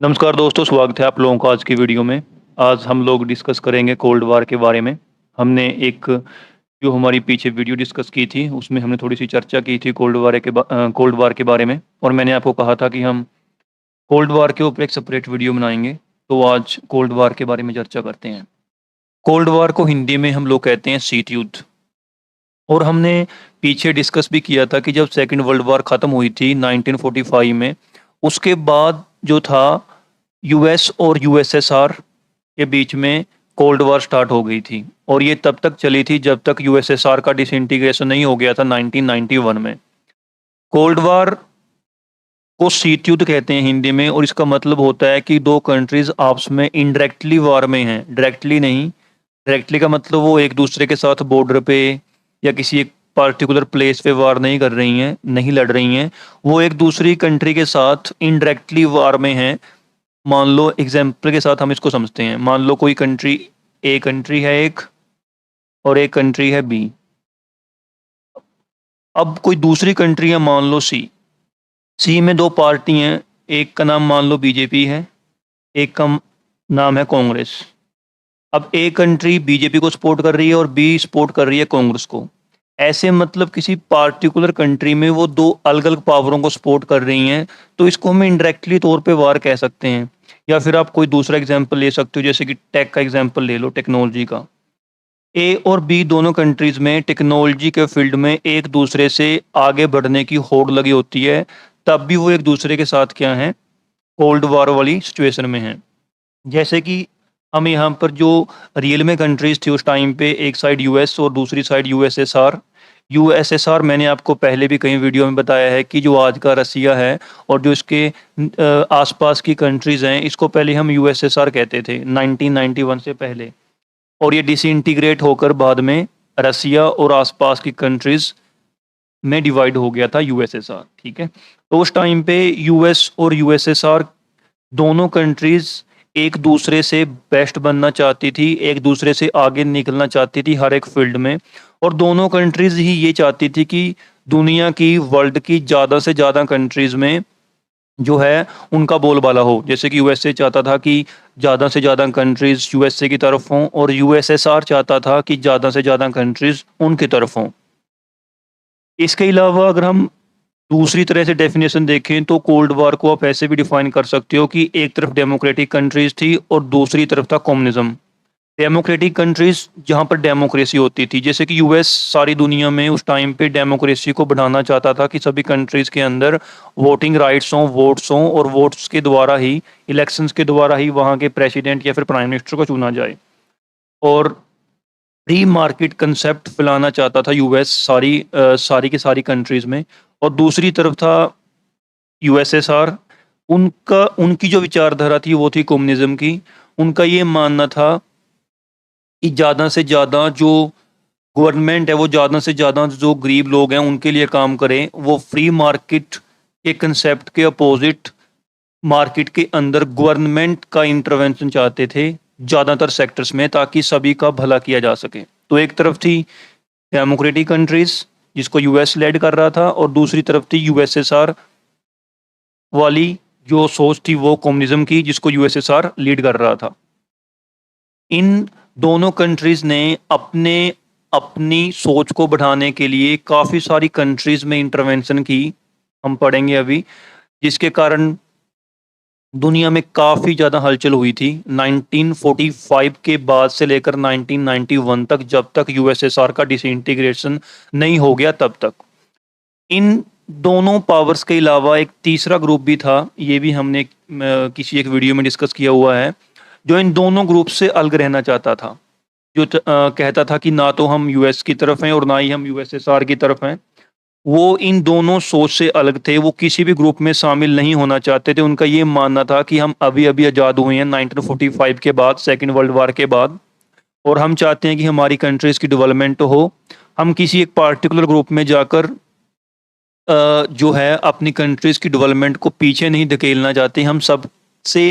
नमस्कार दोस्तों, स्वागत है आप लोगों का आज की वीडियो में। आज हम लोग डिस्कस करेंगे कोल्ड वार के बारे में। हमने एक जो हमारी पीछे वीडियो डिस्कस की थी, उसमें हमने थोड़ी-सी चर्चा की थी कोल्ड वार के बारे में और मैंने आपको कहा था कि हम कोल्ड वार के ऊपर एक सेपरेट वीडियो बनाएँगे। तो आज कोल्ड वार के बारे में चर्चा करते हैं। कोल्ड वार को हिंदी में हम लोग कहते हैं शीत युद्ध और हमने पीछे डिस्कस भी किया था कि जब सेकंड वर्ल्ड वार ख़त्म हुई थी 1945 में, उसके बाद जो था यूएस और यूएसएसआर के बीच में कोल्ड वॉर स्टार्ट हो गई थी और ये तब तक चली थी जब तक यूएसएसआर का डिसइंटीग्रेशन नहीं हो गया था 1991 में। कोल्ड वॉर को शीत युद्ध कहते हैं हिंदी में और इसका मतलब होता है कि दो कंट्रीज आपस में इनडायरेक्टली वॉर में हैं, डायरेक्टली नहीं। डायरेक्टली का मतलब वो एक दूसरे के साथ बॉर्डर पे या किसी एक पार्टिकुलर प्लेस पे वॉर नहीं कर रही हैं, नहीं लड़ रही हैं। वो एक दूसरी कंट्री के साथ इनडायरेक्टली वॉर में हैं। मान लो एग्जाम्पल के साथ हम इसको समझते हैं। मान लो कोई कंट्री है एक और एक कंट्री है बी। अब कोई दूसरी कंट्री है, मान लो सी। सी में दो पार्टी हैं, एक का नाम मान लो बीजेपी है, एक का नाम है कांग्रेस। अब ए कंट्री बीजेपी को सपोर्ट कर रही है और बी सपोर्ट कर रही है कांग्रेस को। ऐसे मतलब किसी पार्टिकुलर कंट्री में वो दो अलग अलग पावरों को सपोर्ट कर रही हैं, तो इसको हम इनडायरेक्टली तौर पे वार कह सकते हैं। या फिर आप कोई दूसरा एग्जांपल ले सकते हो, जैसे कि टेक का एग्जांपल ले लो, टेक्नोलॉजी का। ए और बी दोनों कंट्रीज में टेक्नोलॉजी के फील्ड में एक दूसरे से आगे बढ़ने की होड़ लगी होती है, तब भी वो एक दूसरे के साथ क्या हैं, कोल्ड वॉर वाली सिचुएशन में हैं। जैसे कि हम यहाँ पर जो रियल में कंट्रीज थी उस टाइम पे, एक साइड यूएस और दूसरी साइड यूएसएसआर। यूएसएसआर मैंने आपको पहले भी कई वीडियो में बताया है कि जो आज का रसिया है और जो इसके आसपास की कंट्रीज हैं, इसको पहले हम यूएसएसआर कहते थे 1991 से पहले। और ये डिसइंटीग्रेट होकर बाद में रसिया और आसपास की कंट्रीज में डिवाइड हो गया था यूएसएसआर। ठीक है, तो उस टाइम पे यूएस और यूएसएसआर दोनों कंट्रीज एक दूसरे से बेस्ट बनना चाहती थी, एक दूसरे से आगे निकलना चाहती थी हर एक फील्ड में। और दोनों कंट्रीज ही ये चाहती थी कि दुनिया की, वर्ल्ड की ज़्यादा से ज़्यादा कंट्रीज में जो है उनका बोलबाला हो। जैसे कि यूएसए चाहता था कि ज़्यादा से ज़्यादा कंट्रीज यूएसए की तरफ हों और यूएसएसआर चाहता था कि ज़्यादा से ज़्यादा कंट्रीज उनकी तरफ हों। इसके अलावा अगर हम दूसरी तरह से डेफिनेशन देखें तो कोल्ड वॉर को आप ऐसे भी डिफाइन कर सकते हो कि एक तरफ डेमोक्रेटिक कंट्रीज थी और दूसरी तरफ था कम्युनिज्म। डेमोक्रेटिक कंट्रीज जहाँ पर डेमोक्रेसी होती थी, जैसे कि यूएस सारी दुनिया में उस टाइम पे डेमोक्रेसी को बढ़ाना चाहता था कि सभी कंट्रीज के अंदर वोटिंग राइट्स हों, वोट्स हों और वोट्स के द्वारा ही, इलेक्शंस के द्वारा ही वहाँ के प्रेसिडेंट या फिर प्राइम मिनिस्टर को चुना जाए। और फ्री मार्केट कंसेप्ट फैलाना चाहता था यूएस सारी की सारी कंट्रीज में। और दूसरी तरफ था यूएसएसआर। उनकी जो विचारधारा थी वो थी कम्युनिज्म की। उनका ये मानना था कि ज़्यादा से ज़्यादा जो गवर्नमेंट है वो ज़्यादा से ज़्यादा जो गरीब लोग हैं उनके लिए काम करें। वो फ्री मार्केट के कंसेप्ट के अपोजिट मार्केट के अंदर गवर्नमेंट का इंटरवेंशन चाहते थे ज़्यादातर सेक्टर्स में, ताकि सभी का भला किया जा सके। तो एक तरफ थी डेमोक्रेटिक कंट्रीज जिसको यूएस लेड कर रहा था और दूसरी तरफ थी यूएसएसआर वाली जो सोच थी वो कम्युनिज्म की, जिसको यूएसएसआर लीड कर रहा था। इन दोनों कंट्रीज ने अपनी सोच को बढ़ाने के लिए काफ़ी सारी कंट्रीज में इंटरवेंशन की, हम पढ़ेंगे अभी, जिसके कारण दुनिया में काफ़ी ज़्यादा हलचल हुई थी 1945 के बाद से लेकर 1991 तक, जब तक यूएसएसआर का डिसइंटीग्रेशन नहीं हो गया तब तक। इन दोनों पावर्स के अलावा एक तीसरा ग्रुप भी था, ये भी हमने किसी एक वीडियो में डिस्कस किया हुआ है, जो इन दोनों ग्रुप से अलग रहना चाहता था। जो कहता था कि ना तो हम यूएस की तरफ हैं और ना ही हम यूएसएसआर की तरफ हैं। वो इन दोनों सोच से अलग थे, वो किसी भी ग्रुप में शामिल नहीं होना चाहते थे। उनका ये मानना था कि हम अभी-अभी आज़ाद हुए हैं 1945 के बाद, सेकंड वर्ल्ड वॉर के बाद, और हम चाहते हैं कि हमारी कंट्रीज़ की डेवलपमेंट हो। हम किसी एक पार्टिकुलर ग्रुप में जाकर जो है अपनी कंट्रीज़ की डेवलपमेंट को पीछे नहीं धकेलना चाहते। हम सबसे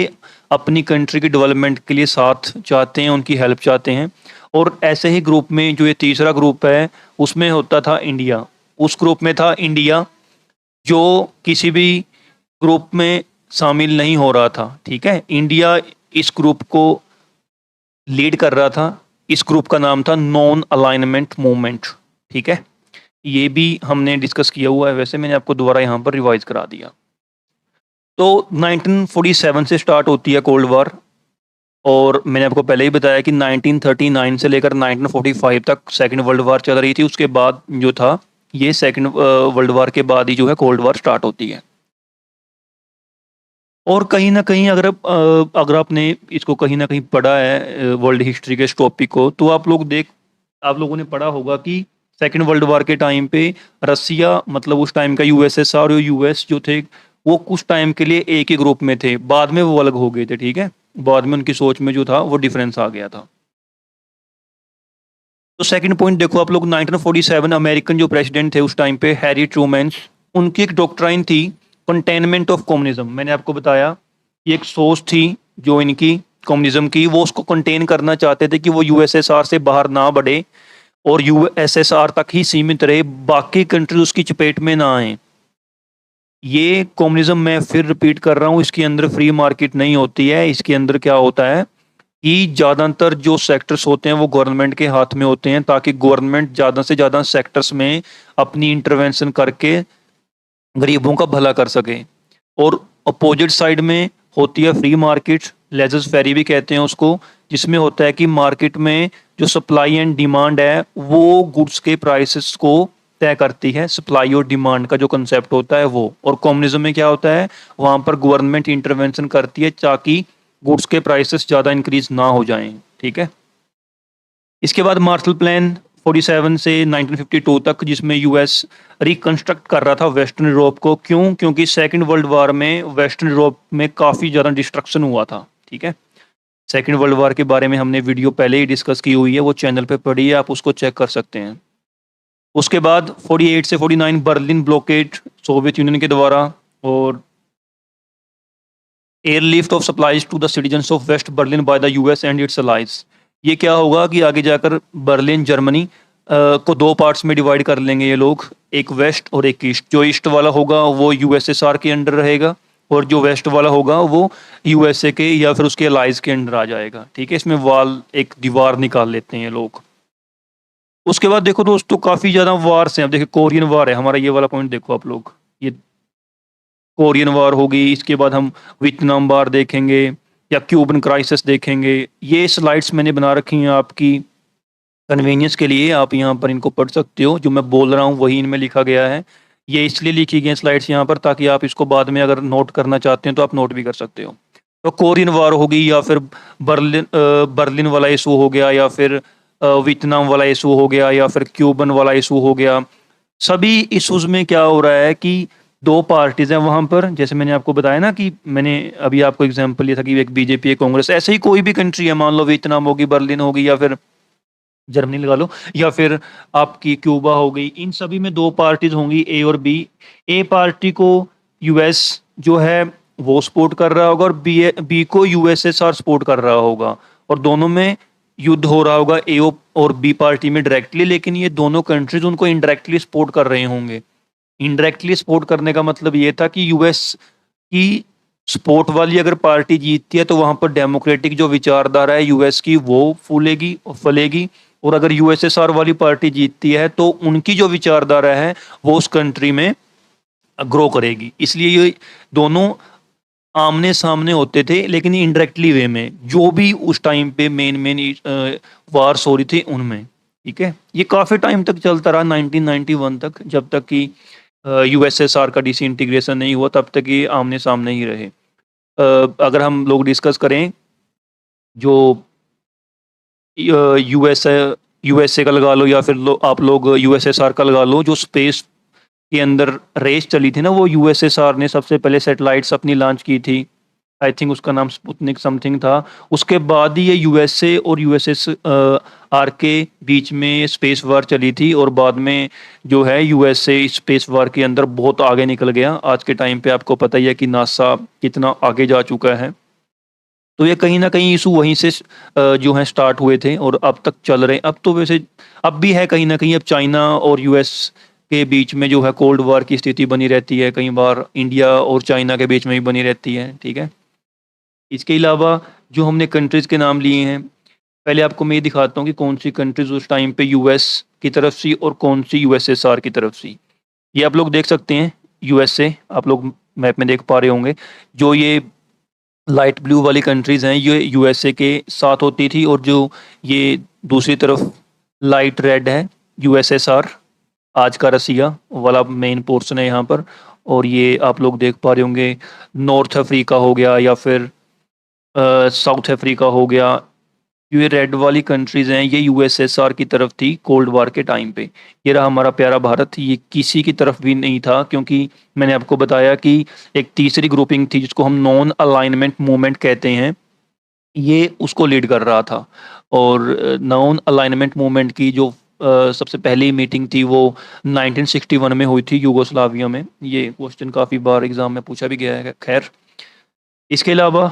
अपनी कंट्री की डेवलपमेंट के लिए साथ चाहते हैं, उनकी हेल्प चाहते हैं। और ऐसे ही ग्रुप में जो ये तीसरा ग्रुप है उसमें होता था इंडिया। उस ग्रुप में था इंडिया, जो किसी भी ग्रुप में शामिल नहीं हो रहा था, ठीक है। इंडिया इस ग्रुप को लीड कर रहा था। इस ग्रुप का नाम था नॉन अलाइनमेंट मूवमेंट, ठीक है। ये भी हमने डिस्कस किया हुआ है, वैसे मैंने आपको दोबारा यहाँ पर रिवाइज करा दिया। तो 1947 से स्टार्ट होती है कोल्ड वॉर, और मैंने आपको पहले ही बताया कि 1939 से लेकर 1945 तक सेकेंड वर्ल्ड वॉर चल रही थी। उसके बाद जो था, ये सेकेंड वर्ल्ड वॉर के बाद ही जो है कोल्ड वॉर स्टार्ट होती है। और कहीं ना कहीं अगर आपने इसको कहीं ना कहीं पढ़ा है वर्ल्ड हिस्ट्री के इस टॉपिक को, तो आप लोगों ने पढ़ा होगा कि सेकेंड वर्ल्ड वॉर के टाइम पे रसिया, मतलब उस टाइम का यूएसएसआर और यूएस जो थे, वो कुछ टाइम के लिए एक ही ग्रुप में थे, बाद में वो अलग हो गए थे, ठीक है। बाद में उनकी सोच में जो था वो डिफरेंस आ गया था। तो सेकंड पॉइंट देखो आप लोग, 1947 अमेरिकन जो प्रेसिडेंट थे उस टाइम पे, हैरी ट्रूमैन, उनकी एक डॉक्ट्राइन थी कंटेनमेंट ऑफ कम्युनिज्म। मैंने आपको बताया कि एक सोच थी जो इनकी कम्युनिज्म की, वो उसको कंटेन करना चाहते थे कि वो यूएसएसआर से बाहर ना बढ़े और यूएसएसआर तक ही सीमित रहे, बाकी कंट्री उसकी चपेट में ना आए। ये कम्युनिज्म मैं फिर रिपीट कर रहा हूँ, इसके अंदर फ्री मार्केट नहीं होती है। इसके अंदर क्या होता है कि ज़्यादातर जो सेक्टर्स होते हैं वो गवर्नमेंट के हाथ में होते हैं, ताकि गवर्नमेंट ज़्यादा से ज़्यादा सेक्टर्स में अपनी इंटरवेंशन करके गरीबों का भला कर सके। और अपोजिट साइड में होती है फ्री मार्केट, लेजस फेरी भी कहते हैं उसको, जिसमें होता है कि मार्केट में जो सप्लाई एंड डिमांड है वो गुड्स के प्राइसेस को तय करती है। सप्लाई और डिमांड का जो कंसेप्ट होता है वो। और कम्युनिज्म में क्या होता है, वहाँ पर गवर्नमेंट इंटरवेंशन करती है ताकि गुड्स के प्राइसेस ज़्यादा इंक्रीज ना हो जाएं, ठीक है। इसके बाद मार्शल प्लान 47 से 1952 तक, जिसमें यूएस रिकंस्ट्रक्ट कर रहा था वेस्टर्न यूरोप को। क्यों? क्योंकि सेकंड वर्ल्ड वॉर में वेस्टर्न यूरोप में काफ़ी ज़्यादा डिस्ट्रक्शन हुआ था, ठीक है। सेकंड वर्ल्ड वॉर के बारे में हमने वीडियो पहले ही डिस्कस की हुई है, वो चैनल पे पड़ी है, आप उसको चेक कर सकते हैं। उसके बाद 48 से 49 बर्लिन ब्लॉकेड सोवियत यूनियन के द्वारा, और airlift of supplies to the citizens of West Berlin by the US and its allies. ये क्या होगा कि आगे जाकर बर्लिन जर्मनी को दो पार्ट्स में डिवाइड कर लेंगे ये लोग, एक वेस्ट और एक ईस्ट। जो ईस्ट वाला होगा वो यूएसएसआर के अंडर रहेगा, और जो वेस्ट वाला होगा वो यूएसए के या फिर उसके अलाइज के अंडर आ जाएगा, ठीक है। इसमें वाल एक दीवार निकाल लेते हैं ये लोग। उसके बाद देखो दोस्तों, काफ़ी ज़्यादा वार्स हैं। अब देखिए कोरियन वार है हमारा, ये वाला पॉइंट देखो आप लोग, ये कोरियन वार होगी। इसके बाद हम वियतनाम वार देखेंगे या क्यूबन क्राइसिस देखेंगे। ये स्लाइड्स मैंने बना रखी हैं आपकी कन्वीनियंस के लिए, आप यहाँ पर इनको पढ़ सकते हो। जो मैं बोल रहा हूँ वही इनमें लिखा गया है। ये इसलिए लिखी गई स्लाइड्स यहाँ पर ताकि आप इसको बाद में अगर नोट करना चाहते हैं तो आप नोट भी कर सकते हो। तो कोरियन वार होगी, या फिर बर्लिन वाला इशू हो गया, या फिर वियतनाम वाला इशू हो गया, या फिर क्यूबन वाला इशू हो गया। सभी इशूज में क्या हो रहा है कि दो पार्टीज हैं वहां पर। जैसे मैंने आपको बताया ना कि मैंने अभी आपको एग्जांपल लिया था कि एक बीजेपी, एक कांग्रेस। ऐसे ही कोई भी कंट्री है, मान लो वियतनाम होगी, बर्लिन होगी, या फिर जर्मनी लगा लो, या फिर आपकी क्यूबा हो गई। इन सभी में दो पार्टीज होंगी, ए और बी। ए पार्टी को यूएस जो है वो सपोर्ट कर रहा होगा, और बी को यूएसएसआर सपोर्ट कर रहा होगा, और दोनों में युद्ध हो रहा होगा ए और बी पार्टी में डायरेक्टली। लेकिन ये दोनों कंट्रीज उनको इनडायरेक्टली सपोर्ट कर रहे होंगे। इनडायरेक्टली सपोर्ट करने का मतलब ये था कि यूएस की सपोर्ट वाली अगर पार्टी जीतती है तो वहां पर डेमोक्रेटिक जो विचारधारा है यूएस की वो फूलेगी और फलेगी, और अगर यूएसएसआर वाली पार्टी जीतती है तो उनकी जो विचारधारा है वो उस कंट्री में ग्रो करेगी। इसलिए ये दोनों आमने सामने होते थे, लेकिन इनडायरेक्टली वे में जो भी उस टाइम पे मेन वार्स हो रही थी उनमें, ठीक है। ये काफ़ी टाइम तक चलता रहा, 1991 तक, जब तक कि यूएसएसआर का डिसइंटीग्रेशन नहीं हुआ, तब तक ये आमने सामने ही रहे। अगर हम लोग डिस्कस करें जो यूएसए यूएसए का लगा लो, या फिर आप लोग यूएसएसआर का लगा लो, जो स्पेस के अंदर रेस चली थी ना, वो यूएसएसआर ने सबसे पहले सैटेलाइट्स अपनी लॉन्च की थी। आई थिंक उसका नाम स्पुतनिक समथिंग था। उसके बाद ही ये यूएसए और यूएसएसआर के बीच में स्पेस वार चली थी, और बाद में जो है यूएसए स्पेस वार के अंदर बहुत आगे निकल गया। आज के टाइम पे आपको पता ही है कि नासा कितना आगे जा चुका है। तो ये कहीं ना कहीं इशू वहीं से जो है स्टार्ट हुए थे और अब तक चल रहे हैं। अब तो वैसे अब भी है कहीं ना कहीं। अब चाइना और यूएस के बीच में जो है कोल्ड वॉर की स्थिति बनी रहती है, कई बार इंडिया और चाइना के बीच में भी बनी रहती है, ठीक है। इसके अलावा जो हमने कंट्रीज़ के नाम लिए हैं, पहले आपको मैं ये दिखाता हूँ कि कौन सी कंट्रीज़ उस टाइम पे यूएस की तरफ थी और कौन सी यूएसएसआर की तरफ थी। ये आप लोग देख सकते हैं, यूएसए आप लोग मैप में देख पा रहे होंगे। जो ये लाइट ब्लू वाली कंट्रीज़ हैं ये यूएसए के साथ होती थी, और जो ये दूसरी तरफ लाइट रेड है यूएसएसआर, आज का रसिया वाला मेन पोर्शन है यहाँ पर। और ये आप लोग देख पा रहे होंगे नॉर्थ अफ्रीका हो गया या फिर साउथ अफ्रीका हो गया। ये रेड वाली कंट्रीज़ हैं, ये यूएसएसआर की तरफ थी कोल्ड वॉर के टाइम पे। ये रहा हमारा प्यारा भारत, ये किसी की तरफ भी नहीं था, क्योंकि मैंने आपको बताया कि एक तीसरी ग्रुपिंग थी जिसको हम नॉन अलाइनमेंट मूवमेंट कहते हैं, ये उसको लीड कर रहा था। और नॉन अलाइनमेंट मूवमेंट की जो सबसे पहली मीटिंग थी वो 1961 में हुई थी यूगोस्लाविया में। ये क्वेश्चन काफ़ी बार एग्ज़ाम में पूछा भी गया है। खैर, इसके अलावा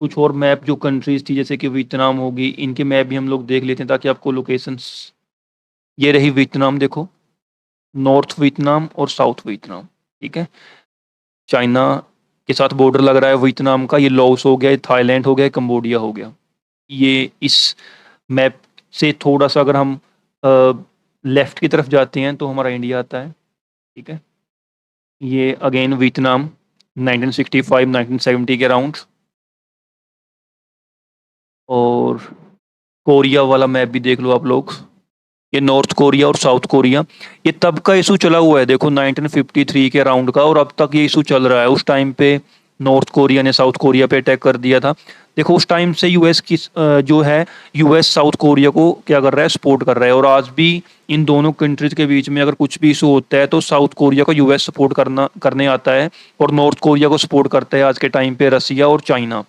कुछ और मैप जो कंट्रीज़ थी जैसे कि वियतनाम होगी, इनके मैप भी हम लोग देख लेते हैं ताकि आपको लोकेशंस। ये रही वियतनाम, देखो, नॉर्थ वियतनाम और साउथ वियतनाम, ठीक है। चाइना के साथ बॉर्डर लग रहा है वियतनाम का। ये लाओस हो गया, ये थाईलैंड हो गया, कंबोडिया हो गया। ये इस मैप से थोड़ा-सा अगर हम लेफ्ट की तरफ जाते हैं तो हमारा इंडिया आता है, ठीक है। ये अगेन वियतनाम 1965-1970 के अराउंड। और कोरिया वाला मैप भी देख लो आप लोग, ये नॉर्थ कोरिया और साउथ कोरिया। ये तब का इशू चला हुआ है, देखो 1953 के अराउंड का, और अब तक ये इशू चल रहा है। उस टाइम पे नॉर्थ कोरिया ने साउथ कोरिया पे अटैक कर दिया था। देखो उस टाइम से यूएस की जो है यूएस साउथ कोरिया को क्या कर रहा है, सपोर्ट कर रहा है। और आज भी इन दोनों कंट्रीज के बीच में अगर कुछ भी इशू होता है तो साउथ कोरिया को यूएस सपोर्ट करने आता है, और नॉर्थ कोरिया को सपोर्ट करता है आज के टाइम पे रसिया और चाइना।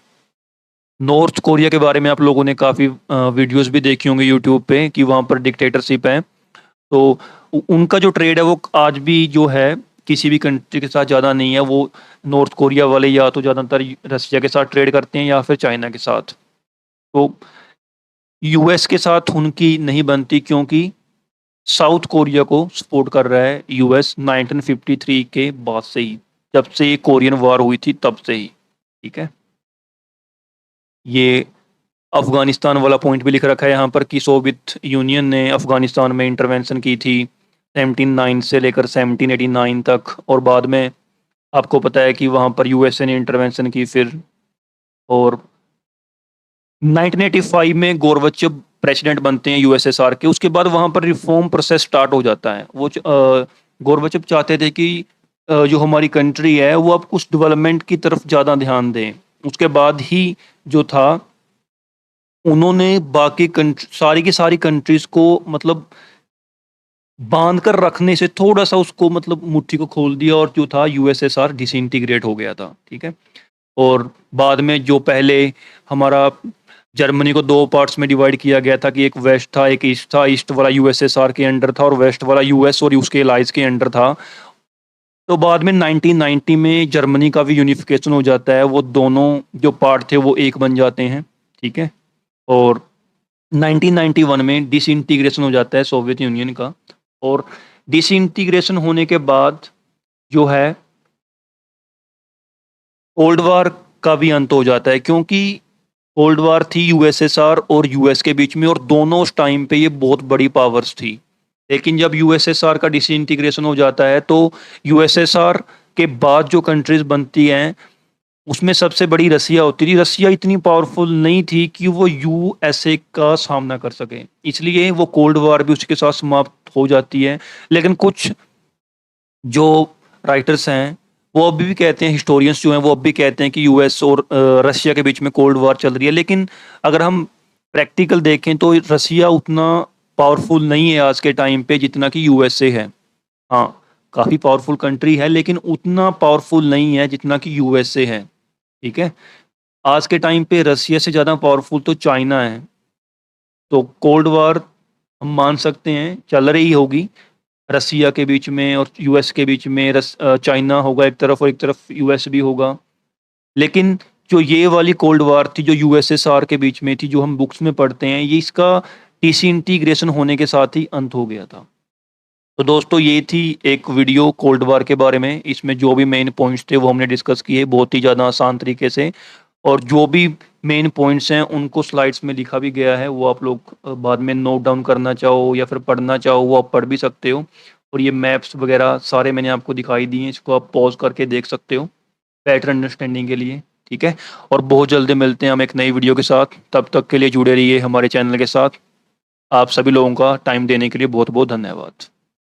नॉर्थ कोरिया के बारे में आप लोगों ने काफ़ी वीडियोस भी देखी होंगी यूट्यूब पे कि वहाँ पर डिक्टेटरशिप है। तो उनका जो ट्रेड है वो आज भी जो है किसी भी कंट्री के साथ ज़्यादा नहीं है। वो नॉर्थ कोरिया वाले या तो ज़्यादातर रसिया के साथ ट्रेड करते हैं या फिर चाइना के साथ। तो यूएस के साथ उनकी नहीं बनती, क्योंकि साउथ कोरिया को सपोर्ट कर रहा है यूएस 1953 के बाद से ही, जब से ये कोरियन वॉर हुई थी तब से ही, ठीक है। ये अफ़गानिस्तान वाला पॉइंट भी लिख रखा है यहाँ पर कि सोवियत यूनियन ने अफ़गानिस्तान में इंटरवेंशन की थी 1709 से लेकर 1789 तक, और बाद में आपको पता है कि वहाँ पर यूएसए ने इंटरवेंशन की फिर। और 1985 में गोरबचेव प्रेसिडेंट बनते हैं यूएसएसआर के। उसके बाद वहाँ पर रिफॉर्म प्रोसेस स्टार्ट हो जाता है। वो गोरबचेव चाहते थे कि जो हमारी कंट्री है वो अब कुछ डेवलपमेंट की तरफ ज़्यादा ध्यान दें। उसके बाद ही जो था उन्होंने बाकी सारी की सारी कंट्रीज़ को मतलब बांध कर रखने से थोड़ा सा उसको मतलब मुट्ठी को खोल दिया, और जो था यूएसएसआर डिसइंटीग्रेट हो गया था, ठीक है। और बाद में जो पहले हमारा जर्मनी को दो पार्ट्स में डिवाइड किया गया था कि एक वेस्ट था एक ईस्ट था। ईस्ट वाला यूएसएसआर के अंडर था और वेस्ट वाला यूएस और उसके एलाइज के अंडर था। तो बाद में 1990 में जर्मनी का भी यूनिफिकेशन हो जाता है, वो दोनों जो पार्ट थे वो एक बन जाते हैं, ठीक है। और 1991 में डिसइंटीग्रेशन हो जाता है सोवियत यूनियन का। और डिसइंटीग्रेशन होने के बाद जो है कोल्ड वॉर का भी अंत हो जाता है, क्योंकि कोल्ड वॉर थी यूएसएसआर और यूएस के बीच में, और दोनों उस टाइम पे ये बहुत बड़ी पावर्स थी। लेकिन जब यूएसएसआर का डिसइंटीग्रेशन हो जाता है तो यूएसएसआर के बाद जो कंट्रीज बनती हैं उसमें सबसे बड़ी रसिया होती थी। रसिया इतनी पावरफुल नहीं थी कि वो यूएसए का सामना कर सके, इसलिए वो कोल्ड वॉर भी उसके साथ समाप्त हो जाती है। लेकिन कुछ जो राइटर्स हैं वो अभी भी कहते हैं, हिस्टोरियंस जो हैं वो अब भी कहते हैं कि यूएस और रसिया के बीच में कोल्ड वॉर चल रही है। लेकिन अगर हम प्रैक्टिकल देखें तो रसिया उतना पावरफुल नहीं है आज के टाइम पे जितना कि यूएसए है। हाँ, काफ़ी पावरफुल कंट्री है लेकिन उतना पावरफुल नहीं है जितना कि यूएसए है, ठीक है। आज के टाइम पे रसिया से ज़्यादा पावरफुल तो चाइना है। तो कोल्ड वॉर हम मान सकते हैं चल रही होगी रसिया के बीच में और यूएस के बीच में। चाइना होगा एक तरफ और एक तरफ यूएस भी होगा। लेकिन जो ये वाली कोल्ड वॉर थी जो यूएसएसआर के बीच में थी, जो हम बुक्स में पढ़ते हैं, ये इसका डिसइंटीग्रेशन होने के साथ ही अंत हो गया था। तो दोस्तों ये थी एक वीडियो कोल्ड वार के बारे में। इसमें जो भी मेन पॉइंट्स थे वो हमने डिस्कस किए बहुत ही ज़्यादा आसान तरीके से, और जो भी मेन पॉइंट्स हैं उनको स्लाइड्स में लिखा भी गया है, वो आप लोग बाद में नोट डाउन करना चाहो या फिर पढ़ना चाहो वो आप पढ़ भी सकते हो। और ये मैप्स वगैरह सारे मैंने आपको दिखाई दिए हैं, इसको आप पॉज करके देख सकते हो बेटर अंडरस्टैंडिंग के लिए। ठीक है, और बहुत जल्दी मिलते हैं हम एक नई वीडियो के साथ। तब तक के लिए जुड़े रहिए हमारे चैनल के साथ। आप सभी लोगों का टाइम देने के लिए बहुत बहुत धन्यवाद।